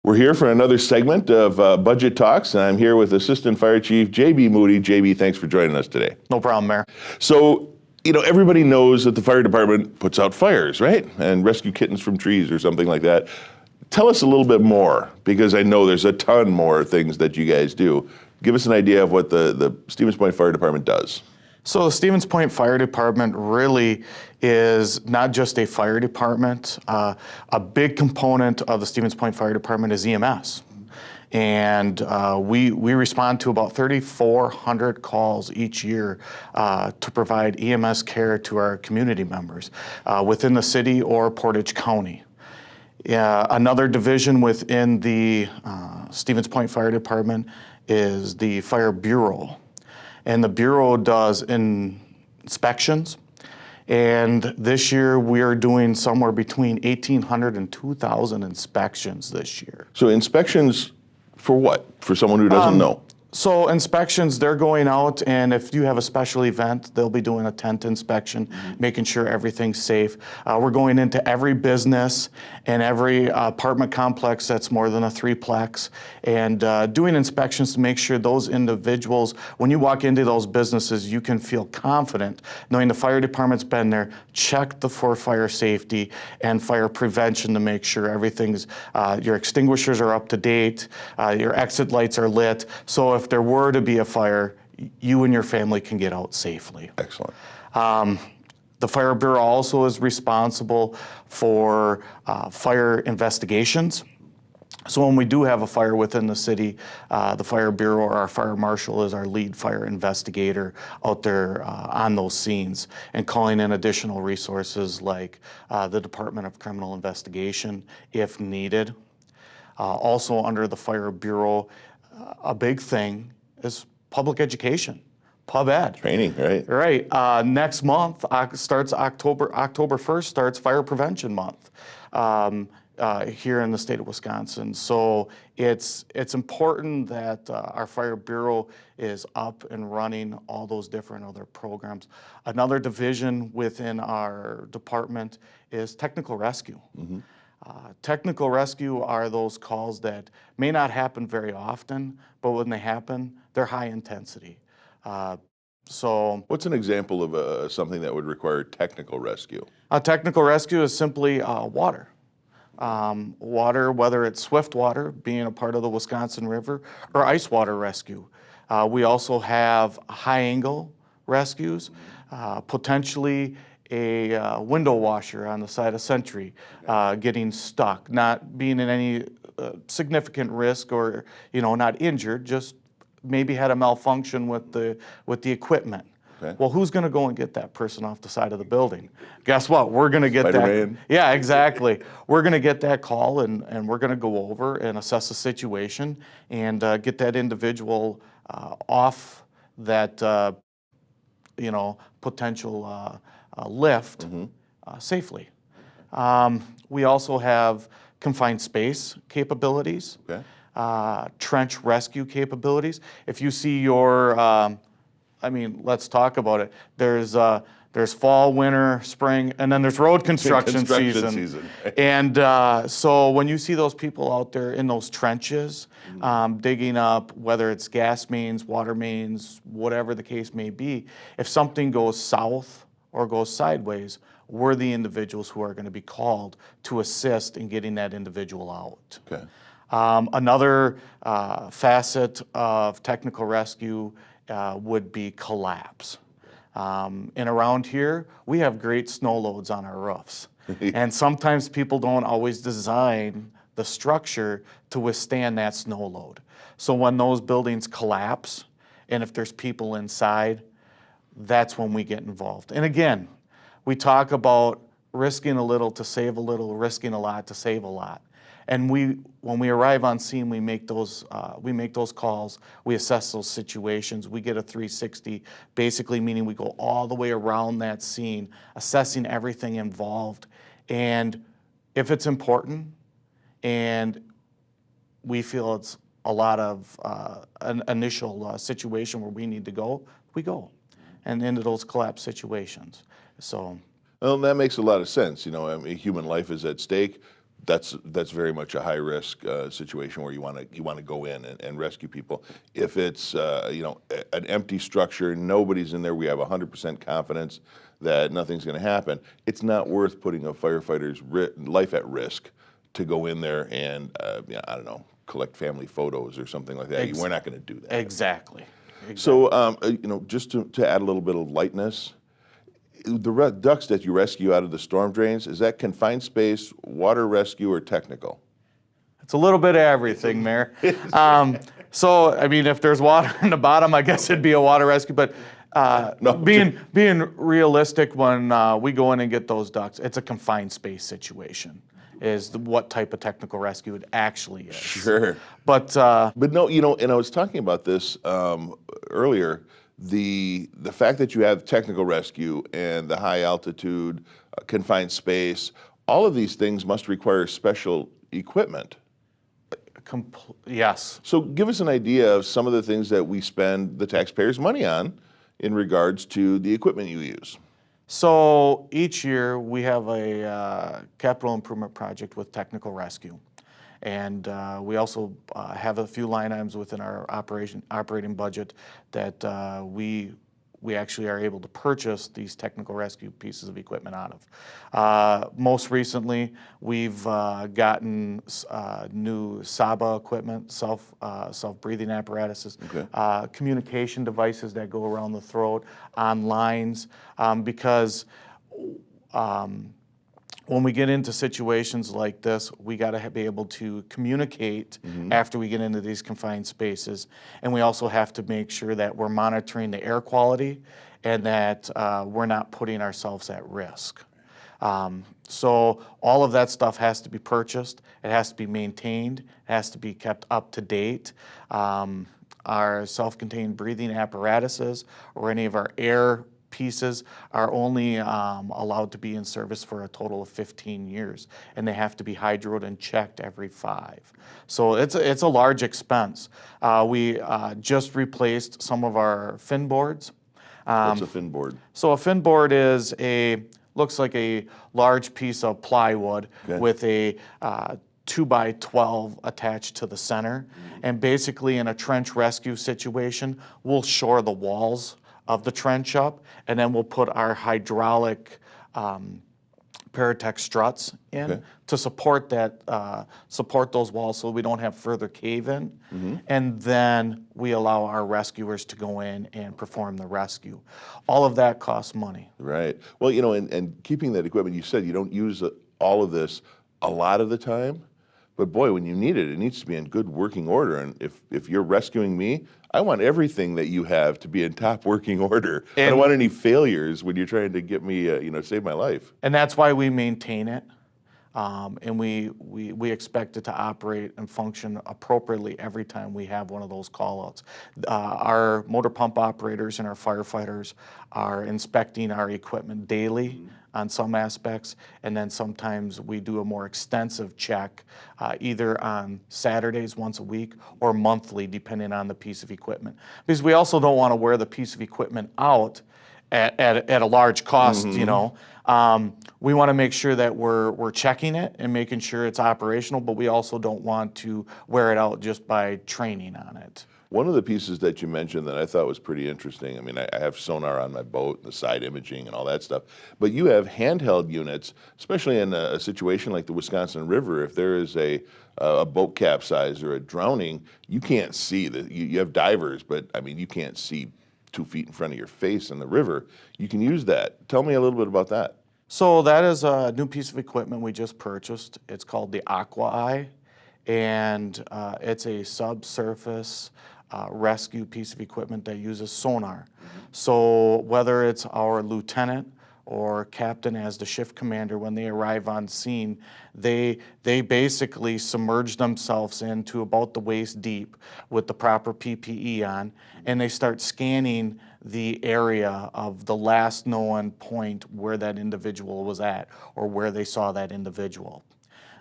We're here for another segment of Budget Talks, and I'm here with Assistant Fire Chief J.B. Moody. J.B., thanks for joining us today. No problem, Mayor. So, everybody knows that the fire department puts out fires, right? And rescue kittens from trees or something like that. Tell us a little bit more, because I know there's a ton more things that you guys do. Give us an idea of what the Stevens Point Fire Department does. So the Stevens Point Fire Department really is not just a fire department. A big component of the Stevens Point Fire Department is EMS. And we respond to about 3,400 calls each year to provide EMS care to our community members within the city or Portage County. Another division within the Stevens Point Fire Department is the Fire Bureau. And the Bureau does inspections. And this year we are doing somewhere between 1,800 and 2,000 inspections this year. So inspections for what? For someone who doesn't know? So inspections, they're going out, and if you have a special event, they'll be doing a tent inspection, making sure everything's safe. We're going into every business and every apartment complex that's more than a threeplex, and doing inspections to make sure those individuals, when you walk into those businesses, you can feel confident knowing the fire department's been there, checked for fire safety and fire prevention to make sure everything's, your extinguishers are up to date, your exit lights are lit. So if there were to be a fire, you and your family can get out safely. Excellent. The Fire Bureau also is responsible for fire investigations. So when we do have a fire within the city, the Fire Bureau or our fire marshal is our lead fire investigator out there on those scenes and calling in additional resources like the Department of Criminal Investigation if needed. Also under the Fire Bureau, a big thing is public education, pub ed. Training, right? Right. Next month starts October 1st starts Fire Prevention Month here in the state of Wisconsin. So it's important that our Fire Bureau is up and running all those different other programs. Another division within our department is technical rescue. Technical rescue are those calls that may not happen very often, but when they happen, they're high intensity. So, what's an example of something that would require technical rescue? A technical rescue is simply water. Water, whether it's swift water, being a part of the Wisconsin River, or ice water rescue. We also have high angle rescues, potentially a window washer on the side of Sentry getting stuck, not being in any significant risk or not injured, just maybe had a malfunction with the equipment. Okay. Well, who's going to go and get that person off the side of the building? Guess what? We're going to get Spider-Man. that. Yeah, exactly. We're going to get that call and we're going to go over and assess the situation and get that individual off that potential lift safely. We also have confined space capabilities, trench rescue capabilities. If you see your, let's talk about it. There's fall, winter, spring, and then there's road construction season. And so when you see those people out there in those trenches, digging up, whether it's gas mains, water mains, whatever the case may be, if something goes south or goes sideways, we're the individuals who are going to be called to assist in getting that individual out. Okay. Another facet of technical rescue would be collapse. And around here, we have great snow loads on our roofs. And sometimes people don't always design the structure to withstand that snow load. So when those buildings collapse, and if there's people inside, that's when we get involved. And again, we talk about risking a little to save a little, risking a lot to save a lot. And when we arrive on scene, we make those calls, we assess those situations, we get a 360, basically meaning we go all the way around that scene, assessing everything involved. And if it's important and we feel it's a lot of an initial situation where we need to go, we go. And into those collapse situations. So, well, that makes a lot of sense. Human life is at stake. that's very much a high risk situation where you want to go in and rescue people. If it's an empty structure, nobody's in there, we have 100% confidence that nothing's going to happen. It's not worth putting a firefighter's life at risk to go in there and I don't know, collect family photos or something like that. We're not going to do that. Exactly. So just to add a little bit of lightness. The ducks that you rescue out of the storm drains, is that confined space, water rescue, or technical? It's a little bit of everything, Mayor. So, I mean, if there's water in the bottom, I guess it'd be a water rescue. But being realistic, when we go in and get those ducks, it's a confined space situation. Is what type of technical rescue it actually is. Sure. But no, and I was talking about this earlier. The fact that you have technical rescue and the high altitude, confined space, all of these things must require special equipment. Yes. So give us an idea of some of the things that we spend the taxpayers' money on in regards to the equipment you use. So each year we have a capital improvement project with technical rescue. And we also have a few line items within our operating budget that we actually are able to purchase these technical rescue pieces of equipment out of. Most recently, we've gotten new SABA equipment, self-breathing apparatuses, communication devices that go around the throat, on lines, because when we get into situations like this, we got to be able to communicate after we get into these confined spaces. And we also have to make sure that we're monitoring the air quality and that we're not putting ourselves at risk. So all of that stuff has to be purchased. It has to be maintained. It has to be kept up to date. Our self-contained breathing apparatuses or any of our air pieces are only allowed to be in service for a total of 15 years, and they have to be hydroed and checked every 5. So it's a large expense. We just replaced some of our fin boards. What's a fin board? So a fin board is looks like a large piece of plywood with a 2x12 attached to the center. And basically in a trench rescue situation, we'll shore the walls of the trench up, and then we'll put our hydraulic Paratech struts in to support those walls so we don't have further cave-in. And then we allow our rescuers to go in and perform the rescue. All of that costs money. Right. Well, and keeping that equipment, you said you don't use all of this a lot of the time, but boy, when you need it, it needs to be in good working order. And if you're rescuing me, I want everything that you have to be in top working order. I don't want any failures when you're trying to get me, save my life. And that's why we maintain it. And we expect it to operate and function appropriately every time we have one of those call-outs. Our motor pump operators and our firefighters are inspecting our equipment daily on some aspects, and then sometimes we do a more extensive check either on Saturdays once a week or monthly, depending on the piece of equipment. Because we also don't want to wear the piece of equipment out at a large cost, We want to make sure that we're checking it and making sure it's operational, but we also don't want to wear it out just by training on it. One of the pieces that you mentioned that I thought was pretty interesting, I mean, I have sonar on my boat and the side imaging and all that stuff, but you have handheld units, especially in a situation like the Wisconsin River. If there is a boat capsize or a drowning, you can't see. You have divers, but I mean, you can't see 2 feet in front of your face in the river. You can use that. Tell me a little bit about that. So that is a new piece of equipment we just purchased. It's called the Aqua Eye, and it's a subsurface rescue piece of equipment that uses sonar. So whether it's our lieutenant or captain as the shift commander, when they arrive on scene, they basically submerge themselves into about the waist deep with the proper PPE on, and they start scanning the area of the last known point where that individual was at or where they saw that individual.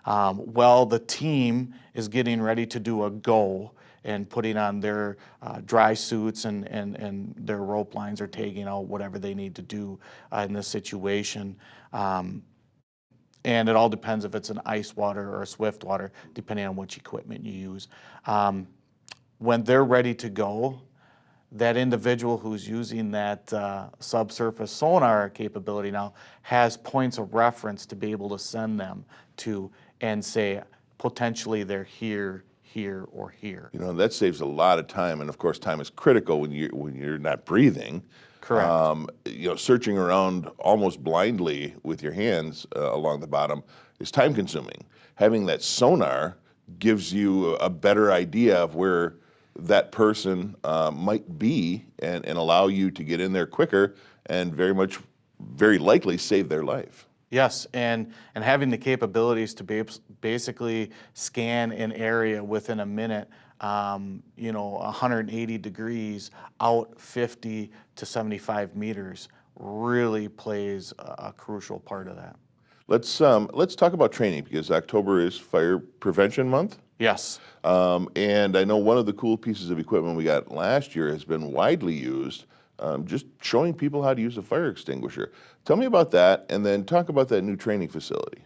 While the team is getting ready to do a go and putting on their dry suits and their rope lines or tagging out whatever they need to do in this situation, And it all depends if it's an ice water or a swift water, depending on which equipment you use. When they're ready to go, that individual who's using that subsurface sonar capability now has points of reference to be able to send them to and say, potentially they're here, here, or here. You know, that saves a lot of time, and of course, time is critical when you're not breathing. Correct. You know, searching around almost blindly with your hands along the bottom is time consuming. Having that sonar gives you a better idea of where that person might be and allow you to get in there quicker and very likely save their life. Yes, and having the capabilities to basically scan an area within a minute, 180 degrees out 50 to 75 meters really plays a crucial part of that. Let's talk about training, because October is Fire Prevention Month. Yes. And I know one of the cool pieces of equipment we got last year has been widely used, just showing people how to use a fire extinguisher. Tell me about that, and then talk about that new training facility.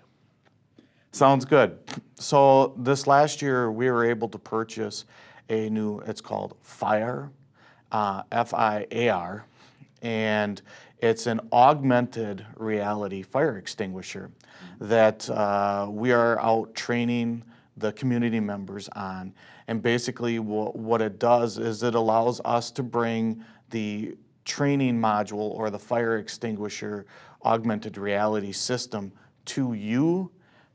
Sounds good. So this last year, we were able to purchase a new, it's called FIAR, FIAR, and it's an augmented reality fire extinguisher that we are out training the community members on. And basically what it does is it allows us to bring the training module or the fire extinguisher augmented reality system to you,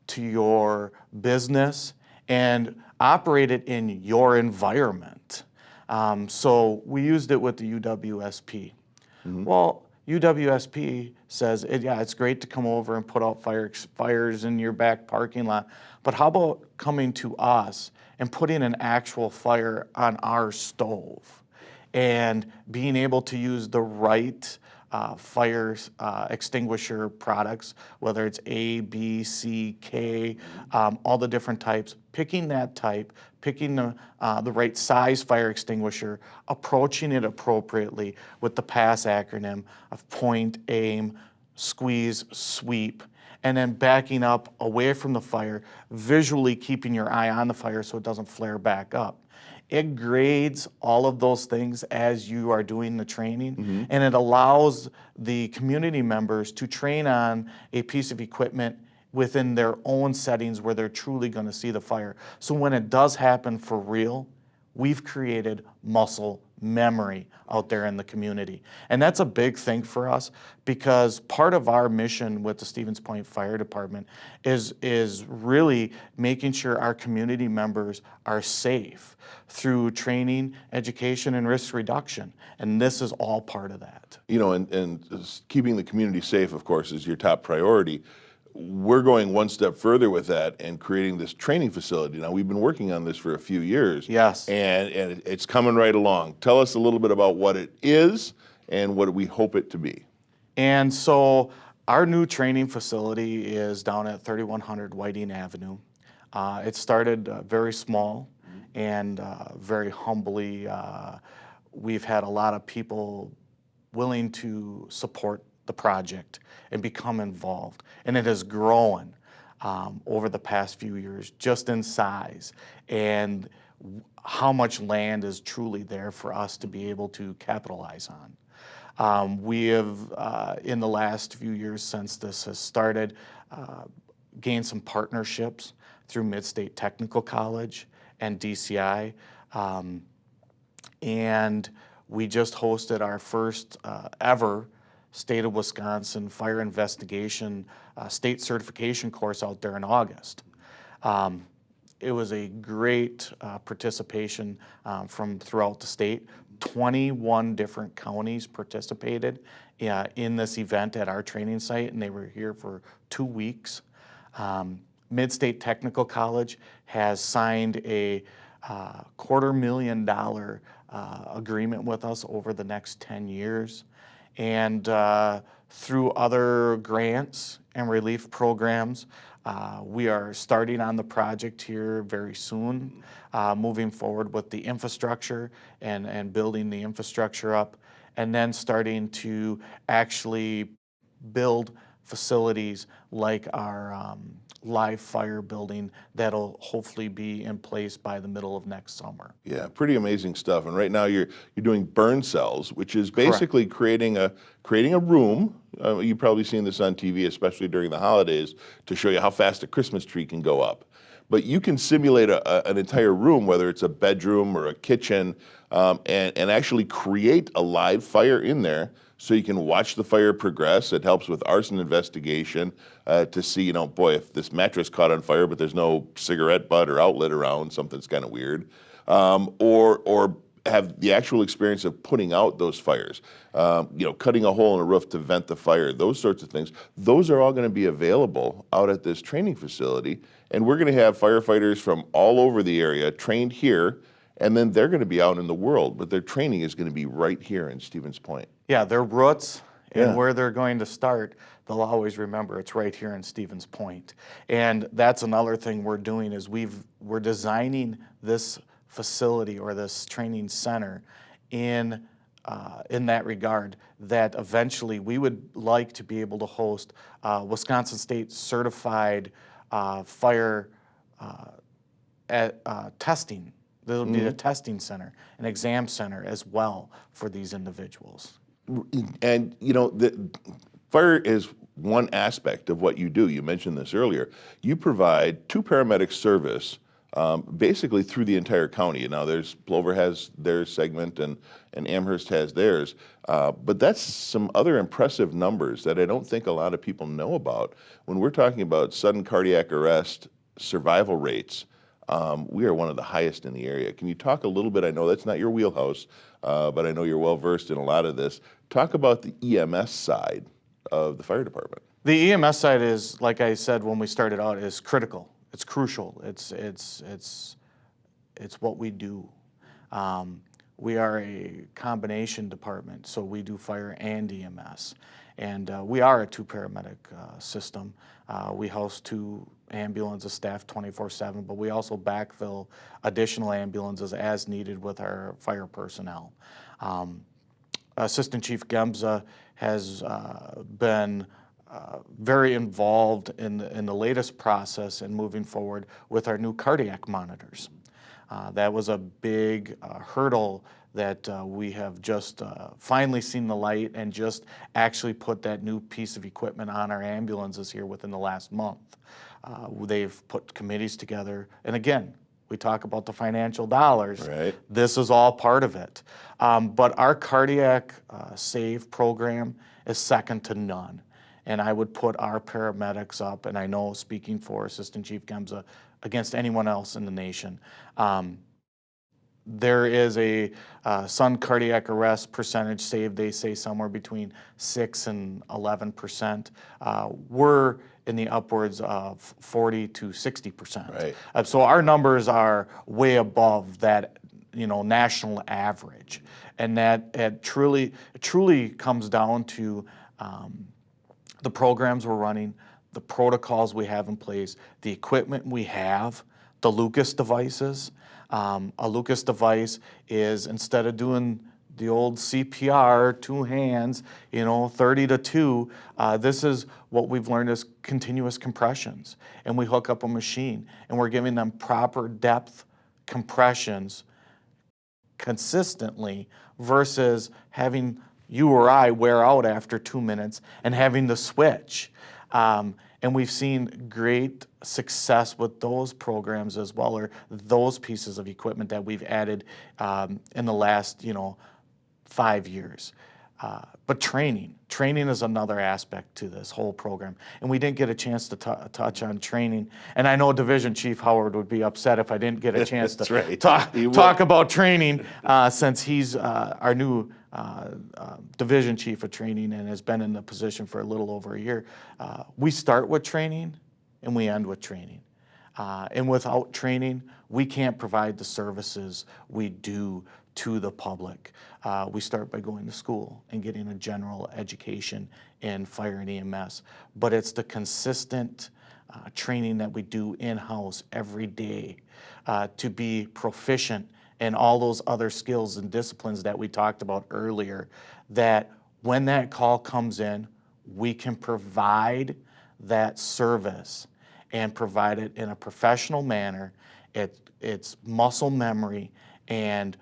to your business, and operate it in your environment. So we used it with the UWSP. Well, UWSP says, yeah, it's great to come over and put out fires in your back parking lot, but how about coming to us and putting an actual fire on our stove and being able to use the right fire extinguisher products, whether it's A, B, C, K, all the different types, picking that type, picking the right size fire extinguisher, approaching it appropriately with the PASS acronym of point, aim, squeeze, sweep, and then backing up away from the fire, visually keeping your eye on the fire so it doesn't flare back up. It grades all of those things as you are doing the training, and it allows the community members to train on a piece of equipment within their own settings where they're truly going to see the fire. So when it does happen for real, we've created muscle memory out there in the community. And that's a big thing for us, because part of our mission with the Stevens Point Fire Department is really making sure our community members are safe through training, education, and risk reduction. And this is all part of that. You know, and keeping the community safe, of course, is your top priority. We're going one step further with that and creating this training facility. Now, we've been working on this for a few years. Yes. And it's coming right along. Tell us a little bit about what it is and what we hope it to be. And so our new training facility is down at 3100 Whiting Avenue. It started very small and very humbly. We've had a lot of people willing to support the project and become involved. And it has grown over the past few years, just in size, and how much land is truly there for us to be able to capitalize on. We have, in the last few years since this has started, gained some partnerships through Mid-State Technical College and DCI. And we just hosted our first ever State of Wisconsin Fire Investigation State Certification course out there in August. It was a great participation from throughout the state. 21 different counties participated in this event at our training site, and they were here for 2 weeks. Mid-State Technical College has signed a $250,000 agreement with us over the next 10 years. And through other grants and relief programs, we are starting on the project here very soon, moving forward with the infrastructure and building the infrastructure up, and then starting to actually build facilities like our live fire building that'll hopefully be in place by the middle of next summer. Yeah, pretty amazing stuff. And right now you're doing burn cells, which is basically creating a room. You've probably seen this on TV, especially during the holidays, to show you how fast a Christmas tree can go up. But you can simulate an entire room, whether it's a bedroom or a kitchen, and actually create a live fire in there, so you can watch the fire progress. It helps with arson investigation to see, boy, if this mattress caught on fire, but there's no cigarette butt or outlet around, something's kind of weird. Or have the actual experience of putting out those fires, cutting a hole in a roof to vent the fire, those sorts of things. Those are all going to be available out at this training facility, and we're going to have firefighters from all over the area trained here, and then they're going to be out in the world, but their training is going to be right here in Stevens Point. Yeah, their roots and where they're going to start, they'll always remember it's right here in Stevens Point. And that's another thing we're doing is we're designing this facility or this training center in that regard, that eventually we would like to be able to host Wisconsin State certified fire testing. There'll be a testing center, an exam center as well for these individuals. And the fire is one aspect of what you do. You mentioned this earlier. You provide 2 paramedic service basically through the entire county. Now Plover has their segment and Amherst has theirs, but that's some other impressive numbers that I don't think a lot of people know about. When we're talking about sudden cardiac arrest survival rates, we are one of the highest in the area. Can you talk a little bit, I know that's not your wheelhouse, but I know you're well versed in a lot of this. Talk about the EMS side of the fire department. The EMS side is, like I said when we started out, is critical. It's crucial. It's what we do. We are a combination department, so we do fire and EMS. And we are a 2 paramedic system. We house 2 ambulances staffed 24/7, but we also backfill additional ambulances as needed with our fire personnel. Assistant Chief Gemza has been very involved in the latest process and moving forward with our new cardiac monitors. That was a big hurdle that we have just finally seen the light and just actually put that new piece of equipment on our ambulances here within the last month. They've put committees together, and again, we talk about the financial dollars. Right. This is all part of it. But our cardiac save program is second to none. And I would put our paramedics up, and I know speaking for Assistant Chief Gemza, against anyone else in the nation. There is a sudden cardiac arrest percentage saved, they say somewhere between 6 and 11%. We're in the upwards of 40 to 60%. Right. So our numbers are way above that, national average, and that it truly comes down to the programs we're running, the protocols we have in place, the equipment we have, the Lucas devices. A Lucas device is, instead of doing the old CPR, 2 hands, 30 to 2, this is what we've learned is continuous compressions. And we hook up a machine, and we're giving them proper depth compressions consistently versus having you or I wear out after 2 minutes and having to switch. And we've seen great success with those programs as well, or those pieces of equipment that we've added in the last, 5 years. But training is another aspect to this whole program. And we didn't get a chance to touch on training. And I know Division Chief Howard would be upset if I didn't get a chance to right. talk about training since he's our new Division Chief of Training and has been in the position for a little over a year. We start with training and we end with training. And without training, we can't provide the services we do to the public. We start by going to school and getting a general education in fire and EMS, but it's the consistent training that we do in-house every day to be proficient in all those other skills and disciplines that we talked about earlier, that when that call comes in, we can provide that service and provide it in a professional manner. It's muscle memory, and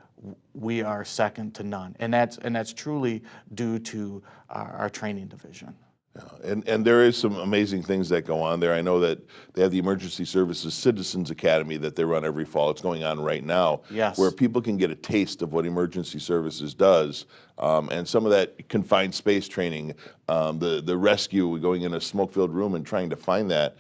we are second to none. And that's truly due to our training division. Yeah, and there is some amazing things that go on there. I know that they have the Emergency Services Citizens Academy that they run every fall. It's going on right now, Yes. where people can get a taste of what emergency services does, and some of that confined space training, the rescue, going in a smoke-filled room and trying to find that.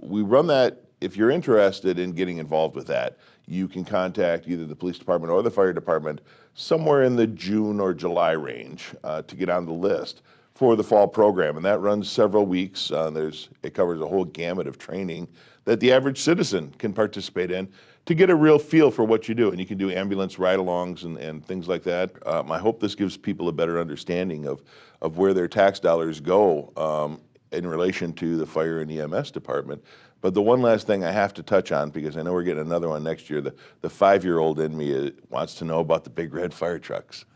We run that. If you're interested in getting involved with that, you can contact either the police department or the fire department somewhere in the June or July range to get on the list for the fall program, and that runs several weeks. It covers a whole gamut of training that the average citizen can participate in to get a real feel for what you do. And you can do ambulance ride-alongs and things like that. I hope this gives people a better understanding of where their tax dollars go in relation to the fire and EMS department. But the one last thing I have to touch on, because I know we're getting another one next year, the 5-year-old in me wants to know about the big red fire trucks.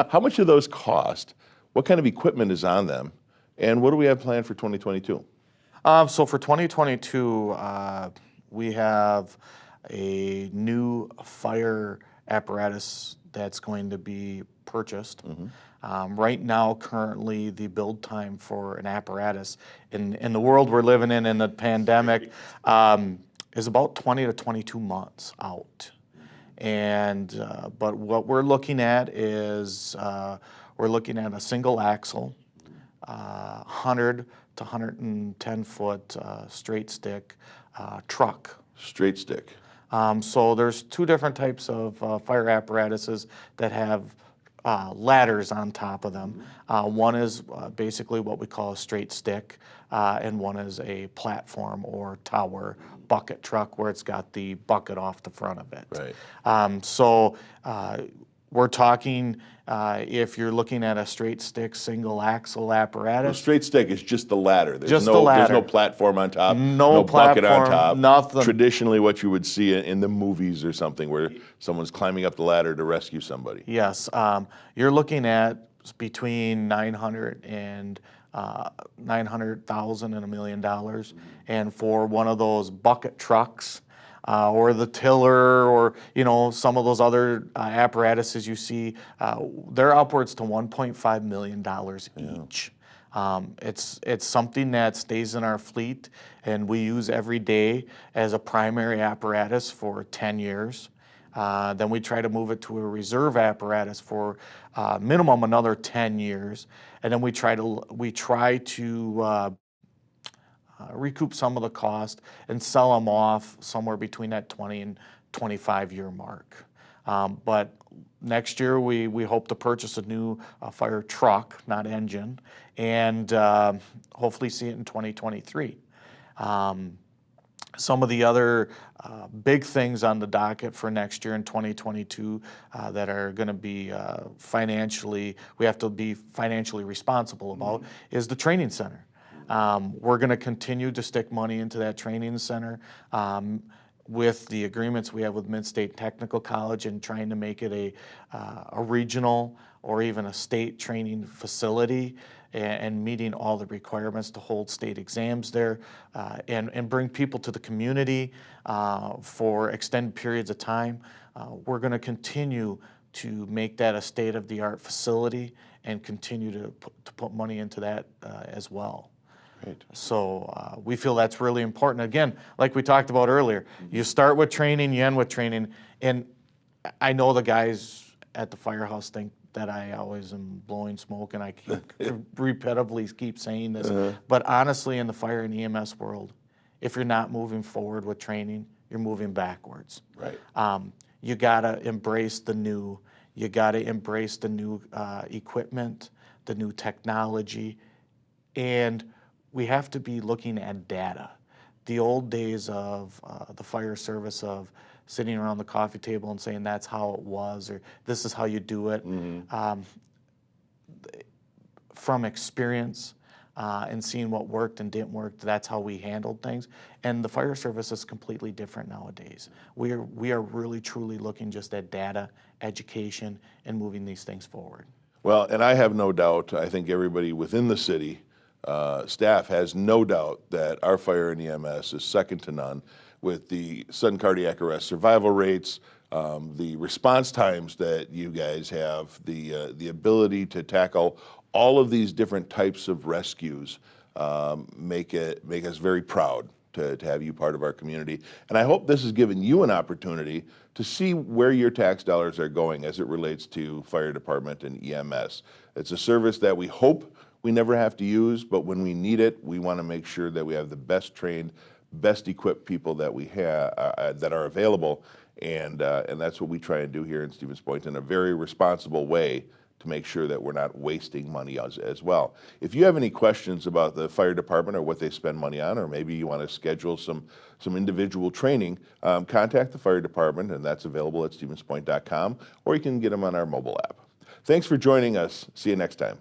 How much do those cost? What kind of equipment is on them? And what do we have planned for 2022? So for 2022, we have a new fire apparatus that's going to be purchased. Right now, currently, the build time for an apparatus in the world we're living in the pandemic, is about 20 to 22 months out. And but what we're looking at is we're looking at a single axle, 100 to 110 foot straight stick truck. Straight stick. So there's two different types of fire apparatuses that have ladders on top of them. One is basically what we call a straight stick, and one is a platform or tower bucket truck where it's got the bucket off the front of it. Right. So we're talking, if you're looking at a straight stick single axle apparatus. Straight stick is just the ladder. There's Just no, the ladder. There's no platform on top. No bucket on platform, top. nothing. Traditionally, what you would see in the movies or something, where someone's climbing up the ladder to rescue somebody. Yes, you're looking at between 900 and 900,000 and $1 million, and for one of those bucket trucks, or the tiller, or some of those other apparatuses you see, they're upwards to $1.5 million each. It's something that stays in our fleet and we use every day as a primary apparatus for 10 years. Then we try to move it to a reserve apparatus for minimum another 10 years, and then we try to recoup some of the cost and sell them off somewhere between that 20 and 25-year mark. But next year we hope to purchase a new fire truck, not engine, and hopefully see it in 2023. Some of the other big things on the docket for next year in 2022 that are going to be we have to be financially responsible about is the training center. We're going to continue to stick money into that training center with the agreements we have with Mid-State Technical College, and trying to make it a regional or even a state training facility, and meeting all the requirements to hold state exams there, and bring people to the community for extended periods of time. We're going to continue to make that a state-of-the-art facility and continue to put money into that as well. Great. So we feel that's really important. Again, like we talked about earlier, you start with training, you end with training. And I know the guys at the firehouse think that I always am blowing smoke, and I keep repetitively keep saying this. But honestly, in the fire and EMS world, if you're not moving forward with training, you're moving backwards. Right. You gotta embrace the new. You gotta embrace the new equipment, the new technology, and we have to be looking at data. The old days of the fire service, of sitting around the coffee table and saying that's how it was, or this is how you do it. From experience and seeing what worked and didn't work, that's how we handled things. And the fire service is completely different nowadays. We are really truly looking just at data, education, and moving these things forward. Well, and I have no doubt, I think everybody within the city staff has no doubt that our fire and EMS is second to none with the sudden cardiac arrest survival rates, the response times that you guys have, the ability to tackle all of these different types of rescues make us very proud to have you part of our community. And I hope this has given you an opportunity to see where your tax dollars are going as it relates to fire department and EMS. It's a service that we hope we never have to use, but when we need it, we want to make sure that we have the best trained, best equipped people that we have that are available, and that's what we try and do here in Stevens Point in a very responsible way to make sure that we're not wasting money as well. If you have any questions about the fire department or what they spend money on, or maybe you want to schedule some individual training, contact the fire department, and that's available at stevenspoint.com, or you can get them on our mobile app. Thanks for joining us. See you next time.